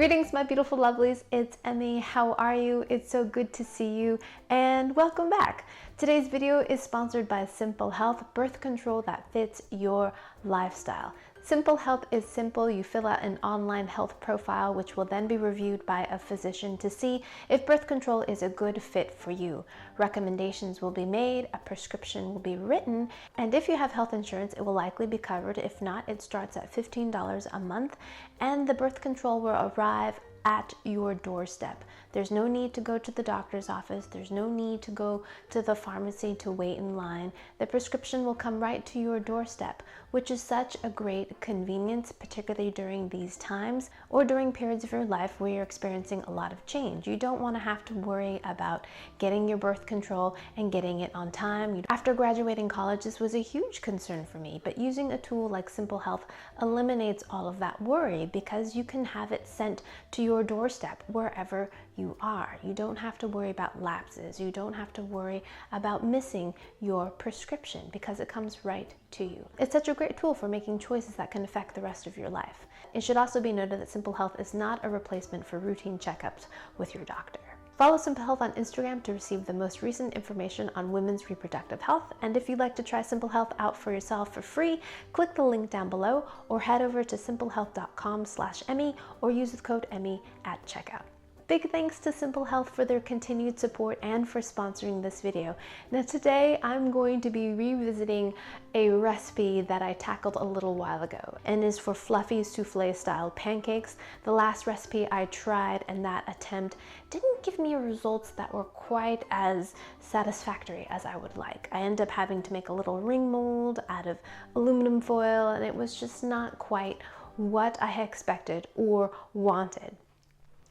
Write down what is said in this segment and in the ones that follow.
Greetings, my beautiful lovelies. It's Emmy. How are you? It's so good to see you, and welcome back. Today's video is sponsored by Simple Health, birth control that fits your lifestyle. Simple Health is simple. You fill out an online health profile, which will then be reviewed by a physician to see if birth control is a good fit for you. Recommendations will be made, a prescription will be written, and if you have health insurance, it will likely be covered. If not, it starts at $15 a month, and the birth control will arrive at your doorstep. There's no need to go to the doctor's office. There's no need to go to the pharmacy to wait in line. The prescription will come right to your doorstep, which is such a great convenience, particularly during these times or during periods of your life where you're experiencing a lot of change. You don't want to have to worry about getting your birth control and getting it on time. After graduating college, this was a huge concern for me, but using a tool like Simple Health eliminates all of that worry because you can have it sent to your doorstep wherever you are. You don't have to worry about lapses. You don't have to worry about missing your prescription because it comes right to you. It's such a great tool for making choices that can affect the rest of your life. It should also be noted that Simple Health is not a replacement for routine checkups with your doctor. Follow Simple Health on Instagram to receive the most recent information on women's reproductive health. And if you'd like to try Simple Health out for yourself for free, click the link down below or head over to simplehealth.com/Emmy or use the code Emmy at checkout. Big thanks to Simple Health for their continued support and for sponsoring this video. Now today I'm going to be revisiting a recipe that I tackled a little while ago and is for fluffy souffle style pancakes. The last recipe I tried and that attempt didn't give me results that were quite as satisfactory as I would like. I ended up having to make a little ring mold out of aluminum foil and it was just not quite what I had expected or wanted.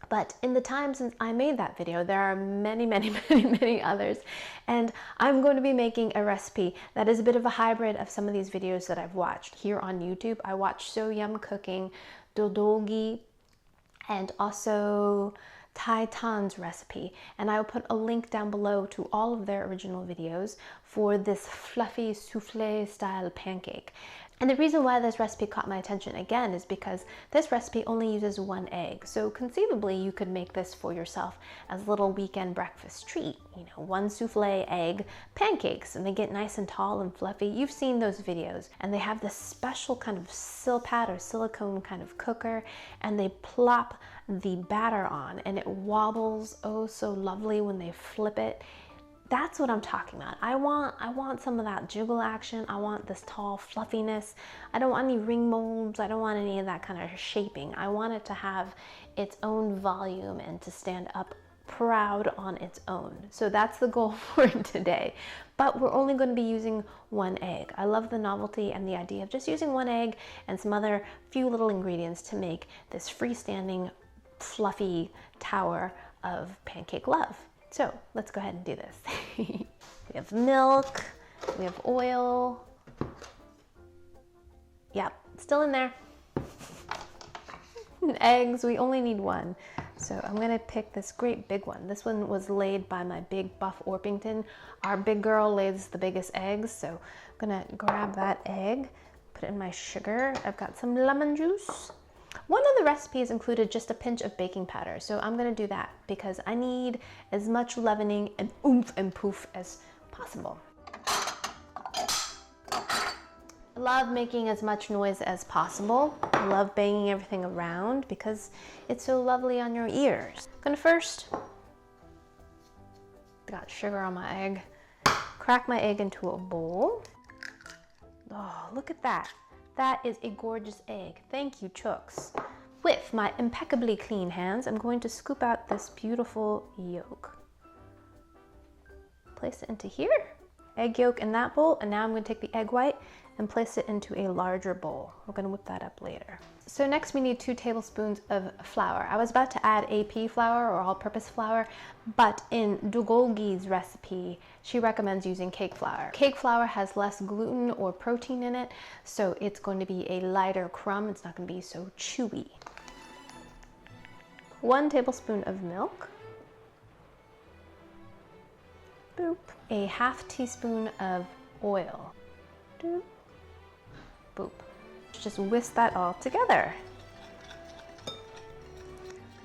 But in the time since I made that video, there are many others. And I'm going to be making a recipe that is a bit of a hybrid of some of these videos that I've watched here on YouTube. I watched So Yum Cooking, Dodolgi, and also Tai Tan's recipe. And I will put a link down below to all of their original videos for this fluffy souffle style pancake. And the reason why this recipe caught my attention again is because this recipe only uses one egg. So conceivably you could make this for yourself as a little weekend breakfast treat. You know, one souffle egg pancakes and they get nice and tall and fluffy. You've seen those videos and they have this special kind of silpat or silicone kind of cooker and they plop the batter on and it wobbles oh so lovely when they flip it. That's what I'm talking about. I want some of that jiggle action. I want this tall fluffiness. I don't want any ring molds. I don't want any of that kind of shaping. I want it to have its own volume and to stand up proud on its own. So that's the goal for today. But we're only going to be using one egg. I love the novelty and the idea of just using one egg and some other few little ingredients to make this freestanding fluffy tower of pancake love. So let's go ahead and do this. We have milk, we have oil. Yep, still in there. Eggs, we only need one. So I'm gonna pick this great big one. This one was laid by my big buff Orpington. Our big girl lays the biggest eggs. So I'm gonna grab that egg, put it in my sugar. I've got some lemon juice. One of the recipes included just a pinch of baking powder, so I'm going to do that because I need as much leavening and oomph and poof as possible. I love making as much noise as possible. I love banging everything around because it's so lovely on your ears. I'm going to first, got sugar on my egg, crack my egg into a bowl. Oh, look at that. That is a gorgeous egg. Thank you, Chooks. With my impeccably clean hands, I'm going to scoop out this beautiful yolk. Place it into here. Egg yolk in that bowl, and now I'm going to take the egg white and place it into a larger bowl. We're going to whip that up later. So next we need 2 tablespoons of flour. I was about to add AP flour or all-purpose flour, but in Dugolgi's recipe, she recommends using cake flour. Cake flour has less gluten or protein in it, so it's going to be a lighter crumb. It's not going to be so chewy. 1 tablespoon of milk. Boop. A half teaspoon of oil. Doop. Boop. Just whisk that all together.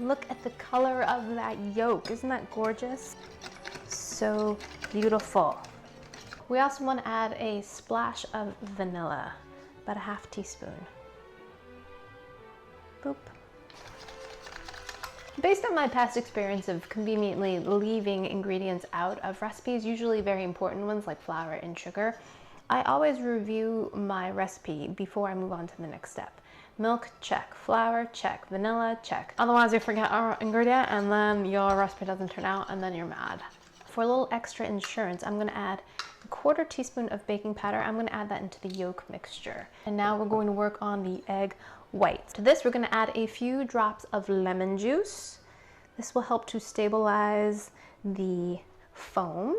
Look at the color of that yolk. Isn't that gorgeous? So beautiful. We also want to add a splash of vanilla, about a half teaspoon. Boop. Based on my past experience of conveniently leaving ingredients out of recipes, usually very important ones like flour and sugar, I always review my recipe before I move on to the next step. Milk, check. Flour, check. Vanilla, check. Otherwise you forget our ingredient and then your recipe doesn't turn out and then you're mad. For a little extra insurance, I'm gonna add a 1/4 teaspoon of baking powder. I'm gonna add that into the yolk mixture. And now we're going to work on the egg white. To this, we're gonna add a few drops of lemon juice. This will help to stabilize the foam.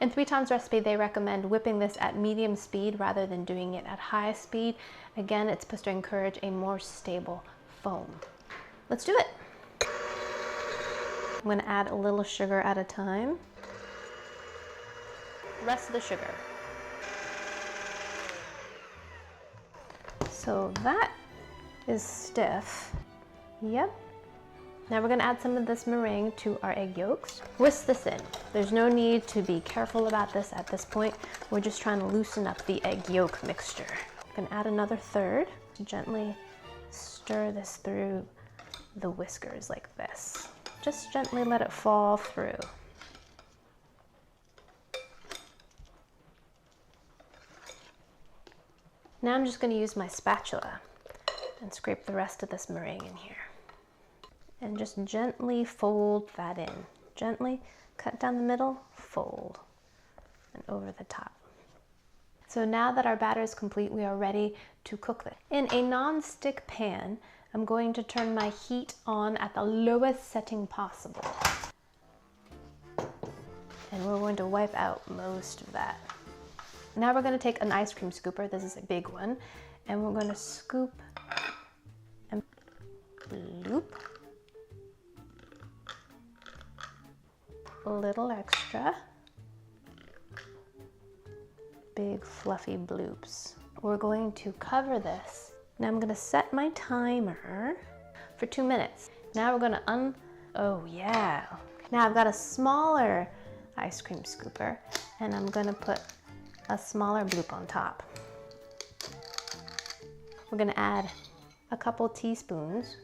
In 3 Times Recipe, they recommend whipping this at medium speed rather than doing it at high speed. Again, it's supposed to encourage a more stable foam. Let's do it. I'm gonna add a little sugar at a time. Rest of the sugar. So that is stiff. Yep. Now we're gonna add some of this meringue to our egg yolks. Whisk this in. There's no need to be careful about this at this point. We're just trying to loosen up the egg yolk mixture. I'm gonna add another 1/3. Gently stir this through the whiskers like this. Just gently let it fall through. Now I'm just going to use my spatula and scrape the rest of this meringue in here. And just gently fold that in. Gently cut down the middle, fold, and over the top. So now that our batter is complete, we are ready to cook this. In a non-stick pan, I'm going to turn my heat on at the lowest setting possible. And we're going to wipe out most of that. Now we're going to take an ice cream scooper, this is a big one, and we're going to scoop and loop. A little extra. Big fluffy bloops. We're going to cover this. Now I'm going to set my timer for 2 minutes. Now we're going to oh yeah. Now I've got a smaller ice cream scooper and I'm going to put a smaller bloop on top. We're going to add a couple teaspoons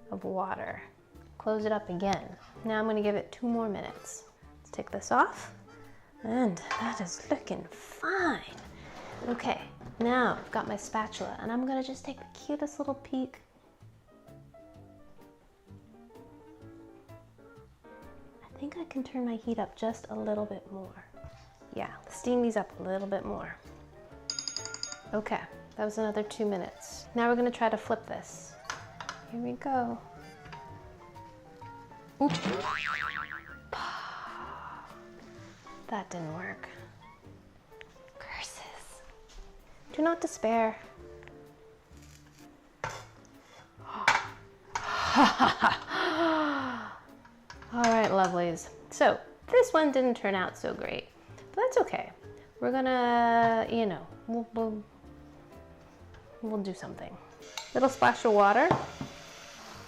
of water. Close it up again. Now I'm going to give it 2 more minutes. Let's take this off. And that is looking fine. Okay, now I've got my spatula and I'm going to just take the cutest little peek. I think I can turn my heat up just a little bit more. Yeah, steam these up a little bit more. Okay, that was another 2 minutes. Now we're gonna try to flip this. Here we go. Oop. That didn't work. Curses. Do not despair. All right, lovelies. So this one didn't turn out so great. But that's okay. We're gonna, you know, we'll do something. Little splash of water,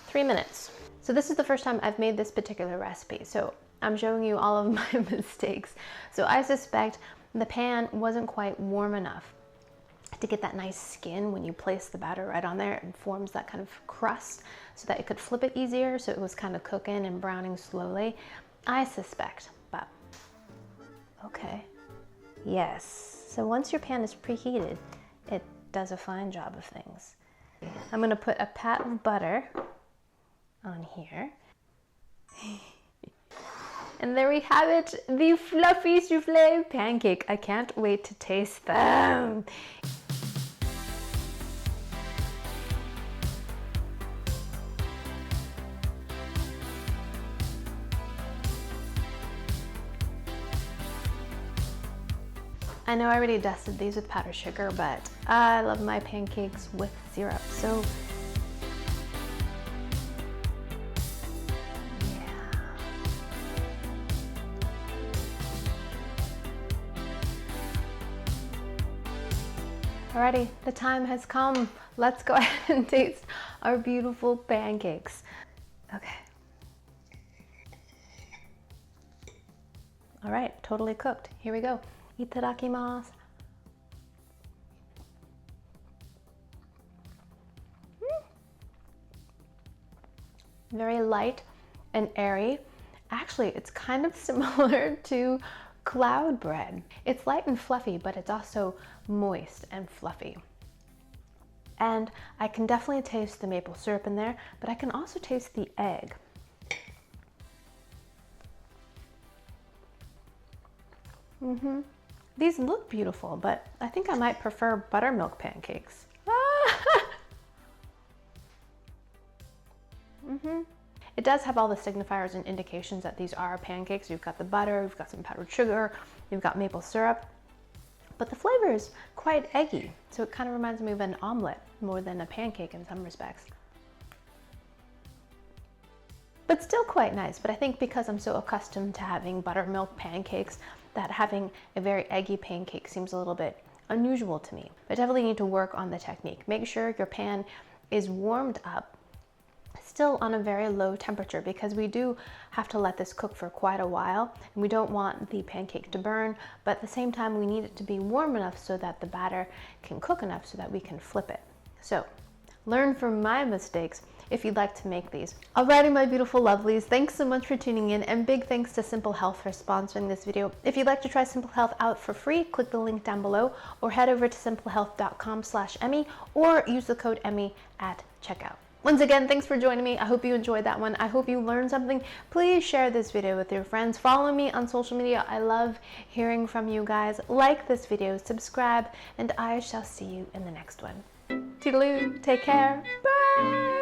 3 minutes. So this is the first time I've made this particular recipe. So I'm showing you all of my mistakes. So I suspect the pan wasn't quite warm enough to get that nice skin when you place the batter right on there. It forms that kind of crust so that it could flip it easier. So it was kind of cooking and browning slowly. I suspect, but okay, yes. So once your pan is preheated, it does a fine job of things. I'm gonna put a pat of butter on here. And there we have it, the fluffy souffle pancake. I can't wait to taste them. I know I already dusted these with powdered sugar, but I love my pancakes with syrup, so yeah. Alrighty, the time has come. Let's go ahead and taste our beautiful pancakes. Okay. All right, totally cooked. Here we go. Itadakimasu. Very light and airy. Actually, it's kind of similar to cloud bread. It's light and fluffy, but it's also moist and fluffy. And I can definitely taste the maple syrup in there, but I can also taste the egg. These look beautiful, but I think I might prefer buttermilk pancakes. It does have all the signifiers and indications that these are pancakes. You've got the butter, you've got some powdered sugar, you've got maple syrup, but the flavor is quite eggy. So it kind of reminds me of an omelet more than a pancake in some respects. But still quite nice. But I think because I'm so accustomed to having buttermilk pancakes, that having a very eggy pancake seems a little bit unusual to me. But definitely need to work on the technique. Make sure your pan is warmed up, still on a very low temperature, because we do have to let this cook for quite a while, and we don't want the pancake to burn, but at the same time we need it to be warm enough so that the batter can cook enough so that we can flip it. So learn from my mistakes if you'd like to make these. Alrighty, my beautiful lovelies, thanks so much for tuning in, and big thanks to Simple Health for sponsoring this video. If you'd like to try Simple Health out for free, click the link down below, or head over to simplehealth.com/Emmy, or use the code Emmy at checkout. Once again, thanks for joining me. I hope you enjoyed that one. I hope you learned something. Please share this video with your friends. Follow me on social media. I love hearing from you guys. Like this video, subscribe, and I shall see you in the next one. Toodaloo, take care, bye!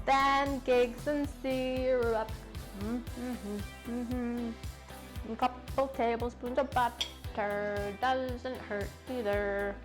Pancakes and syrup. A couple tablespoons of butter doesn't hurt either.